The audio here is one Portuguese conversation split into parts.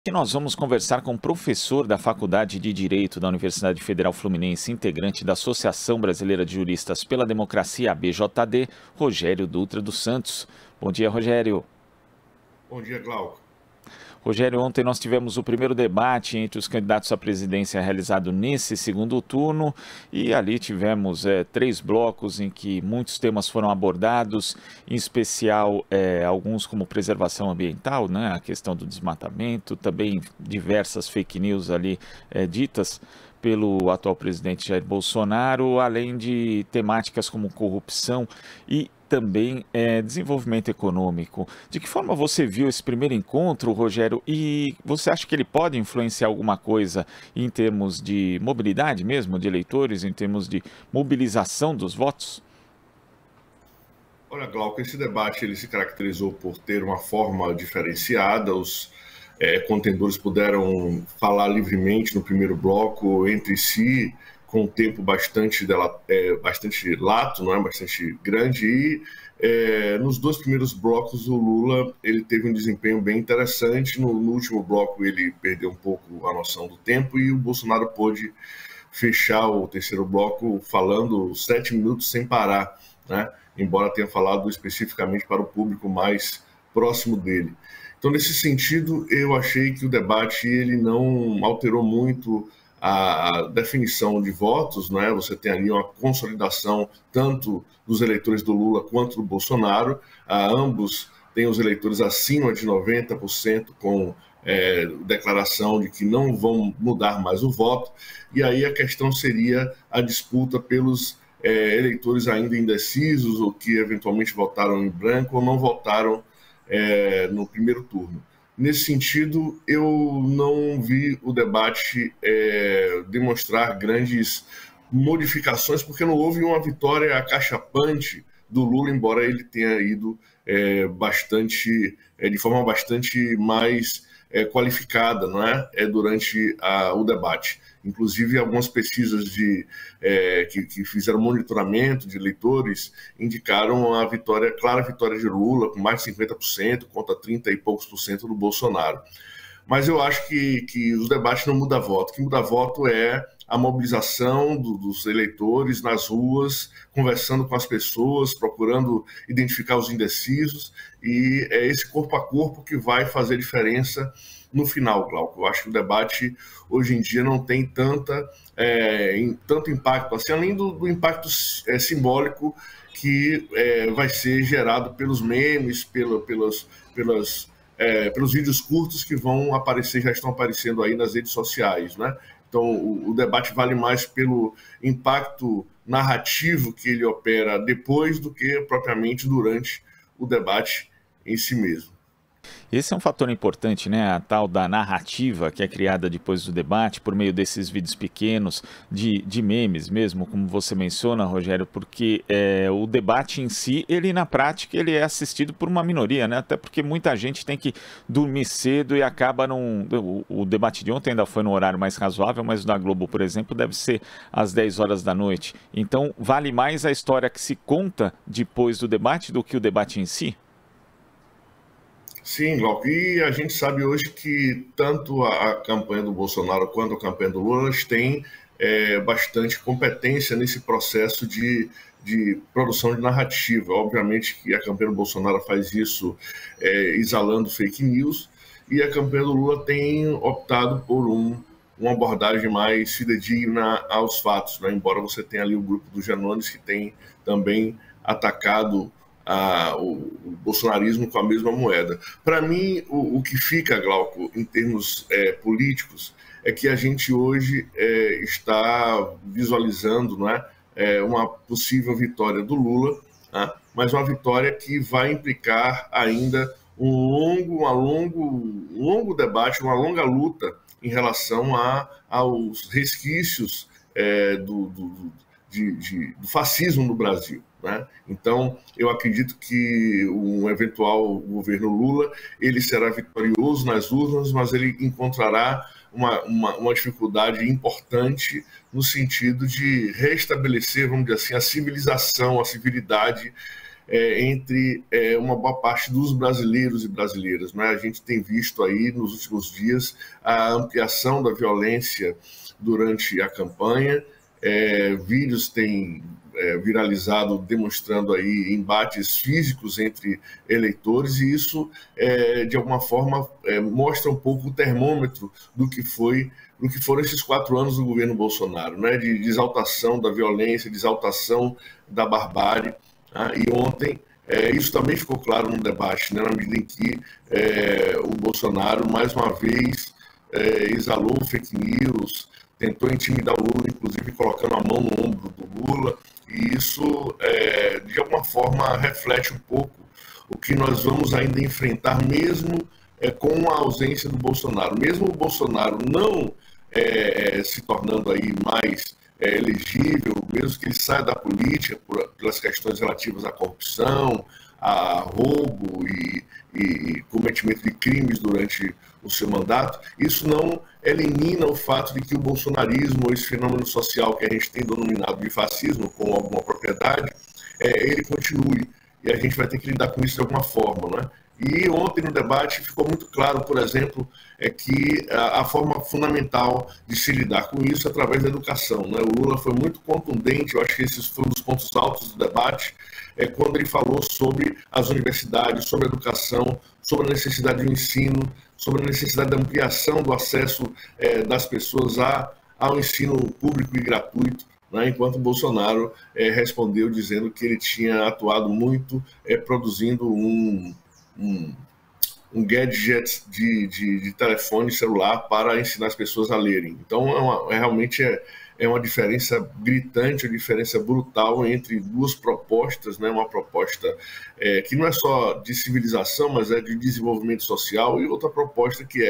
E nós vamos conversar com o professor da Faculdade de Direito da Universidade Federal Fluminense, integrante da Associação Brasileira de Juristas pela Democracia, ABJD, Rogério Dutra dos Santos. Bom dia, Rogério. Bom dia, Glauco. Rogério, ontem nós tivemos o primeiro debate entre os candidatos à presidência realizado nesse segundo turno e ali tivemos três blocos em que muitos temas foram abordados, em especial alguns como preservação ambiental, né, a questão do desmatamento, também diversas fake news ali ditas pelo atual presidente Jair Bolsonaro, além de temáticas como corrupção e também desenvolvimento econômico. De que forma você viu esse primeiro encontro, Rogério? E você acha que ele pode influenciar alguma coisa em termos de mobilidade mesmo, de eleitores, em termos de mobilização dos votos? Olha, Glauco, esse debate ele se caracterizou por ter uma forma diferenciada. Os contendores puderam falar livremente no primeiro bloco entre si, com um tempo bastante lato, não é? Bastante grande, e nos dois primeiros blocos o Lula ele teve um desempenho bem interessante. No último bloco ele perdeu um pouco a noção do tempo e o Bolsonaro pôde fechar o terceiro bloco falando 7 minutos sem parar, né? Embora tenha falado especificamente para o público mais próximo dele. Então, nesse sentido, eu achei que o debate ele não alterou muito a definição de votos, né? Você tem ali uma consolidação tanto dos eleitores do Lula quanto do Bolsonaro. Ambos têm os eleitores acima de 90% com declaração de que não vão mudar mais o voto. E aí a questão seria a disputa pelos eleitores ainda indecisos ou que eventualmente votaram em branco ou não votaram no primeiro turno. Nesse sentido, eu não vi o debate demonstrar grandes modificações, porque não houve uma vitória acachapante do Lula, embora ele tenha ido de forma bastante mais qualificada, não é? Durante o debate. Inclusive, algumas pesquisas que fizeram monitoramento de eleitores indicaram a clara vitória de Lula, com mais de 50%, contra 30 e poucos por cento do Bolsonaro. Mas eu acho que os debates não mudam voto. O que muda voto é a mobilização dos eleitores nas ruas, conversando com as pessoas, procurando identificar os indecisos, e é esse corpo a corpo que vai fazer diferença no final, Glauco. Eu acho que o debate hoje em dia não tem tanto impacto, assim, além do impacto simbólico que vai ser gerado pelos memes, pelos vídeos curtos que vão aparecer, já estão aparecendo aí nas redes sociais, né? Então, o debate vale mais pelo impacto narrativo que ele opera depois do que propriamente durante o debate em si mesmo. Esse é um fator importante, né? A tal da narrativa que é criada depois do debate, por meio desses vídeos pequenos, de memes mesmo, como você menciona, Rogério, porque o debate em si, ele na prática, ele é assistido por uma minoria, né? Até porque muita gente tem que dormir cedo e acaba num... O debate de ontem ainda foi no horário mais razoável, mas o da Globo, por exemplo, deve ser às 10 horas da noite. Então, vale mais a história que se conta depois do debate do que o debate em si? Sim, Glauco, e a gente sabe hoje que tanto a campanha do Bolsonaro quanto a campanha do Lula elas têm bastante competência nesse processo de produção de narrativa. Obviamente que a campanha do Bolsonaro faz isso exalando fake news, e a campanha do Lula tem optado por uma abordagem mais fidedigna aos fatos, né? Embora você tenha ali o grupo dos Janones que tem também atacado o bolsonarismo com a mesma moeda. Para mim, o que fica, Glauco, em termos políticos, é que a gente hoje está visualizando, não é, uma possível vitória do Lula, né, mas uma vitória que vai implicar ainda um longo debate, uma longa luta em relação aos resquícios do fascismo no Brasil, né? Então, eu acredito que um eventual governo Lula ele será vitorioso nas urnas, mas ele encontrará uma dificuldade importante no sentido de restabelecer, vamos dizer assim, a civilização, a civilidade entre uma boa parte dos brasileiros e brasileiras, né? A gente tem visto aí nos últimos dias a ampliação da violência durante a campanha, vídeos têm viralizado demonstrando aí embates físicos entre eleitores, e isso de alguma forma mostra um pouco o termômetro do que foram esses 4 anos do governo Bolsonaro, né? De exaltação da violência, de exaltação da barbárie. E ontem isso também ficou claro no debate, né? Na medida em que o Bolsonaro mais uma vez exalou fake news, tentou intimidar o Lula, inclusive colocando a mão no ombro do Lula, e isso, de alguma forma, reflete um pouco o que nós vamos ainda enfrentar, mesmo com a ausência do Bolsonaro. Mesmo o Bolsonaro não se tornando aí mais elegível, mesmo que ele saia da política pelas questões relativas à corrupção, a roubo e cometimento de crimes durante o seu mandato, isso não elimina o fato de que o bolsonarismo, esse fenômeno social que a gente tem denominado de fascismo com alguma propriedade, ele continue, e a gente vai ter que lidar com isso de alguma forma, né? E ontem no debate ficou muito claro, por exemplo, que a forma fundamental de se lidar com isso é através da educação, né? O Lula foi muito contundente, eu acho que esse foi um dos pontos altos do debate, quando ele falou sobre as universidades, sobre a educação, sobre a necessidade do ensino, sobre a necessidade da ampliação do acesso das pessoas ao ensino público e gratuito, né? Enquanto Bolsonaro respondeu dizendo que ele tinha atuado muito produzindo um gadget de telefone celular para ensinar as pessoas a lerem. Então, realmente é uma diferença gritante, uma diferença brutal entre duas propostas, né? Uma proposta que não é só de civilização, mas é de desenvolvimento social, e outra proposta que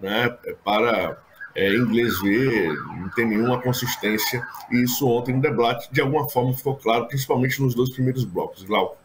né, para inglês ver, não tem nenhuma consistência, e isso ontem no debate, de alguma forma, ficou claro, principalmente nos 2 primeiros blocos. Glauco.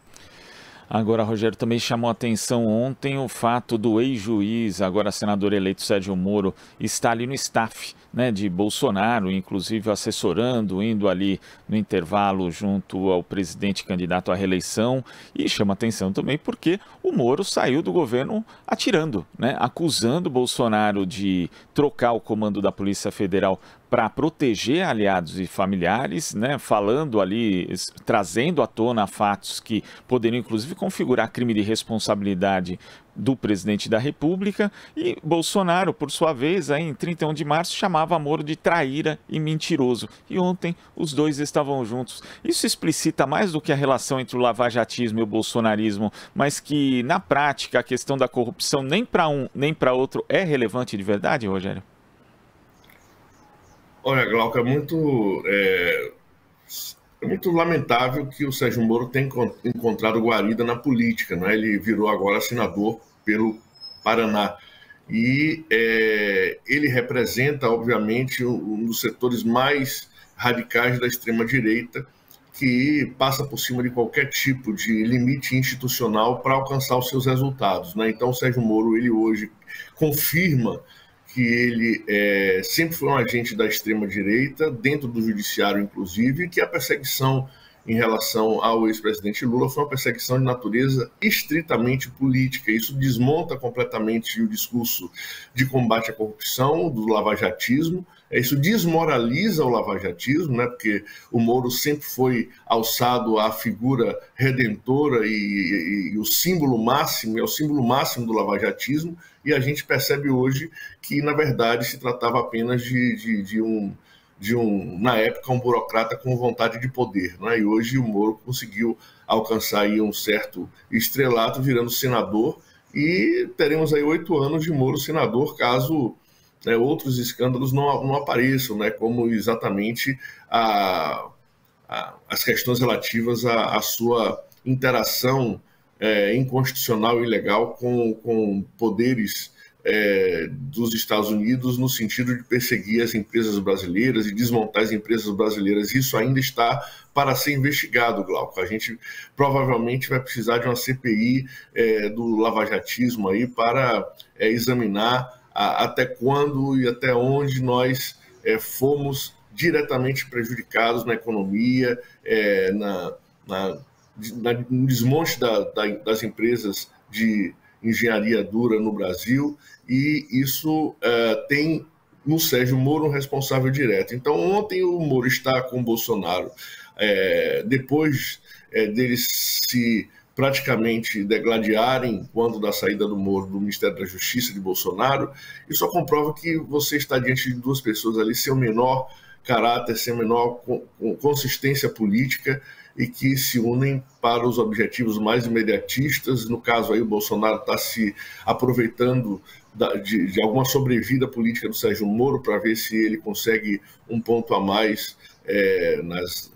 Agora, Rogério, também chamou a atenção ontem o fato do ex-juiz, agora senador eleito Sérgio Moro, estar ali no staff, né, de Bolsonaro, inclusive assessorando, indo ali no intervalo junto ao presidente candidato à reeleição, e chama atenção também porque o Moro saiu do governo atirando, né, acusando Bolsonaro de trocar o comando da Polícia Federal para proteger aliados e familiares, né, falando ali, trazendo à tona fatos que poderiam inclusive configurar crime de responsabilidade do presidente da República, e Bolsonaro, por sua vez, aí, em 31 de março, chamava Moro de traíra e mentiroso. E ontem os dois estavam juntos. Isso explicita mais do que a relação entre o lavajatismo e o bolsonarismo, mas que, na prática, a questão da corrupção nem para um nem para outro é relevante de verdade, Rogério? Olha, Glauco, é muito lamentável que o Sérgio Moro tenha encontrado guarida na política, né? Ele virou agora senador pelo Paraná. E ele representa, obviamente, um dos setores mais radicais da extrema-direita, que passa por cima de qualquer tipo de limite institucional para alcançar os seus resultados, né? Então, o Sérgio Moro, ele hoje confirma que ele sempre foi um agente da extrema-direita, dentro do judiciário, inclusive, e que a perseguição em relação ao ex-presidente Lula foi uma perseguição de natureza estritamente política. Isso desmonta completamente o discurso de combate à corrupção, do lavajatismo. Isso desmoraliza o lavajatismo, né? Porque o Moro sempre foi alçado à figura redentora e o símbolo máximo, é o símbolo máximo do lavajatismo, e a gente percebe hoje que, na verdade, se tratava apenas de um, na época, um burocrata com vontade de poder, né? E hoje o Moro conseguiu alcançar aí um certo estrelato, virando senador, e teremos aí 8 anos de Moro senador, caso outros escândalos não apareçam, né? Como exatamente as questões relativas à sua interação inconstitucional e ilegal com poderes dos Estados Unidos, no sentido de perseguir as empresas brasileiras e desmontar as empresas brasileiras. Isso ainda está para ser investigado, Glauco. A gente provavelmente vai precisar de uma CPI do lavajatismo aí para examinar até quando e até onde nós fomos diretamente prejudicados na economia, no desmonte das empresas de engenharia dura no Brasil, e isso tem no Sérgio Moro um responsável direto. Então, ontem o Moro está com o Bolsonaro, depois deles se praticamente degladiarem quando da saída do Moro do Ministério da Justiça de Bolsonaro, isso só comprova que você está diante de duas pessoas ali sem o menor caráter, sem a menor consistência política, e que se unem para os objetivos mais imediatistas. No caso aí, o Bolsonaro está se aproveitando de alguma sobrevida política do Sérgio Moro para ver se ele consegue um ponto a mais nas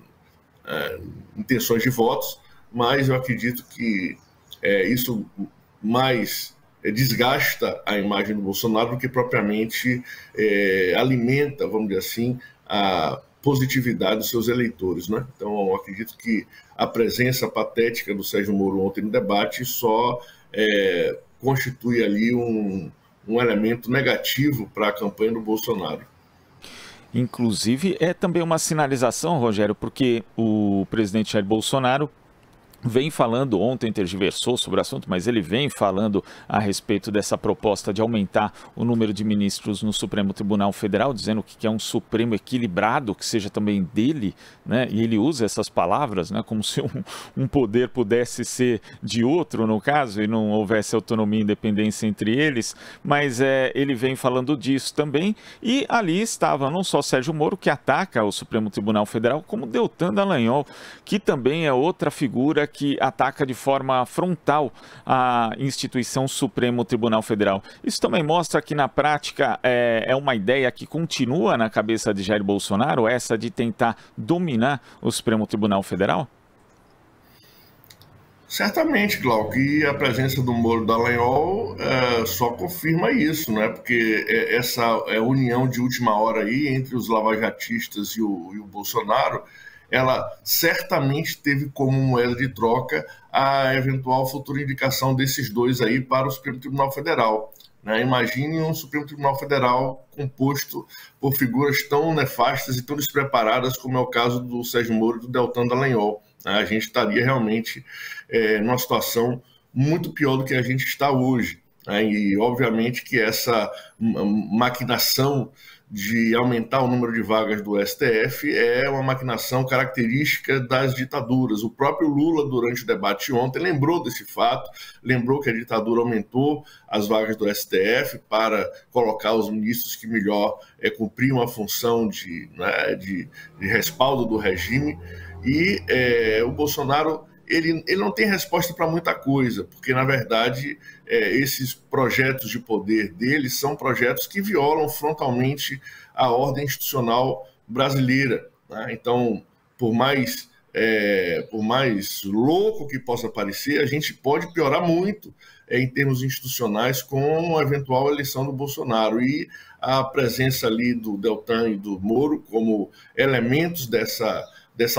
intenções de votos, mas eu acredito que isso mais desgasta a imagem do Bolsonaro do que propriamente alimenta, vamos dizer assim, a positividade dos seus eleitores, né? Então, eu acredito que a presença patética do Sérgio Moro ontem no debate só constitui ali um elemento negativo para a campanha do Bolsonaro. Inclusive, é também uma sinalização, Rogério, porque o presidente Jair Bolsonaro vem falando, ontem tergiversou sobre o assunto, mas ele vem falando a respeito dessa proposta de aumentar o número de ministros no Supremo Tribunal Federal, dizendo que é um Supremo equilibrado, que seja também dele, né? E ele usa essas palavras, né? Como se um poder pudesse ser de outro, no caso, e não houvesse autonomia e independência entre eles, mas ele vem falando disso também, e ali estava não só Sérgio Moro, que ataca o Supremo Tribunal Federal, como Deltan Dallagnol, que também é outra figura que ataca de forma frontal a instituição Supremo Tribunal Federal. Isso também mostra que, na prática, é uma ideia que continua na cabeça de Jair Bolsonaro, essa de tentar dominar o Supremo Tribunal Federal? Certamente, Glauco, e a presença do Moro Dallagnol só confirma isso, né? Porque essa união de última hora aí entre os lavajatistas e o Bolsonaro, ela certamente teve como moeda de troca a eventual futura indicação desses dois aí para o Supremo Tribunal Federal, né? Imagine um Supremo Tribunal Federal composto por figuras tão nefastas e tão despreparadas como é o caso do Sérgio Moro e do Deltan Dallagnol. A gente estaria realmente numa situação muito pior do que a gente está hoje, né? E obviamente que essa maquinação de aumentar o número de vagas do STF é uma maquinação característica das ditaduras. O próprio Lula, durante o debate ontem, lembrou desse fato, lembrou que a ditadura aumentou as vagas do STF para colocar os ministros que melhor cumpriam a função de respaldo do regime, e o Bolsonaro ele não tem resposta para muita coisa, porque, na verdade, esses projetos de poder dele são projetos que violam frontalmente a ordem institucional brasileira, né? Então, por mais louco que possa parecer, a gente pode piorar muito em termos institucionais com a eventual eleição do Bolsonaro. E a presença ali do Deltan e do Moro como elementos dessa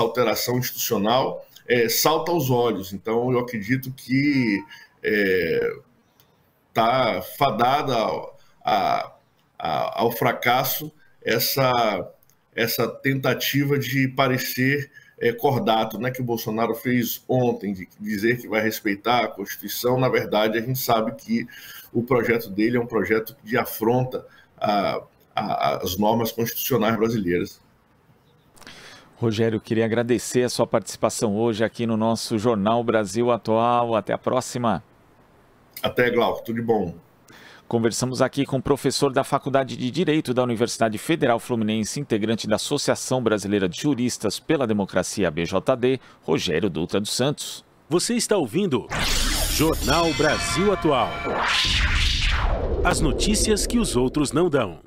alteração institucional salta aos olhos. Então, eu acredito que está fadada ao fracasso essa tentativa de parecer cordato, né, que o Bolsonaro fez ontem, de dizer que vai respeitar a Constituição. Na verdade, a gente sabe que o projeto dele é um projeto de afronta às normas constitucionais brasileiras. Rogério, queria agradecer a sua participação hoje aqui no nosso Jornal Brasil Atual. Até a próxima. Até, Glauco. Tudo de bom. Conversamos aqui com o professor da Faculdade de Direito da Universidade Federal Fluminense, integrante da Associação Brasileira de Juristas pela Democracia, BJD, Rogério Dutra dos Santos. Você está ouvindo Jornal Brasil Atual. As notícias que os outros não dão.